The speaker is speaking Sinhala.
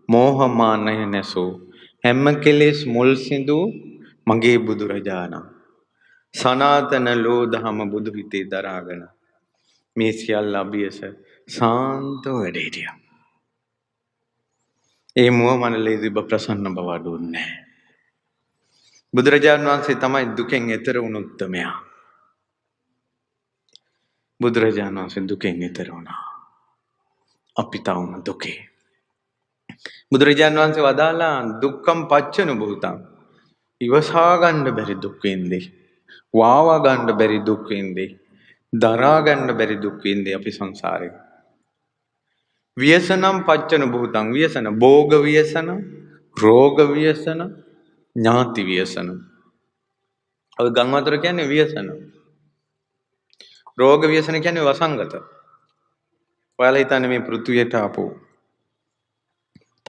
මෝහ මානය නැසූ හැම කෙලෙස් මුල් සිඳූ මගේ බුදුරජාණන් සනාතන ලෝ දහම බුදු හිතේ දරාගෙන මේ සියල්ල අභියස සාන්තව වැඩ හිටියා. ඒ මුව මනලේ තිබ්බ ප්‍රසන්න බව අඩු වුණේ නැහැ. බුදුරජාණන් වහන්සේ තමයි දුකෙන් එතර වුණු උත්තමයා. බුදුරජාණන් වහන්සේ දුකෙන් එතර වුණා. අපි තවම දුකේ. බුදුරජාණන් වහන්සේ වදාලා දුක්ඛම් පච්චනු භූතං. ඉවසා ගන්න බැරි දුක් විඳේ. වාවා ගන්න බැරි දුක් විඳේ. දරා ගන්න බැරි දුක් විඳේ අපි සංසාරේ. ව්‍යසනම් පච්චනු භූතං. ව්‍යසන භෝග ව්‍යසන, රෝග ව්‍යසන, ඥාති ව්‍යසන. ඔය ගම් වතුර කියන්නේ ව්‍යසන. රෝග ව්‍යසන කියන්නේ වසංගත. ඔයාලා හිතන්නේ මේ පෘථුවියට ආපු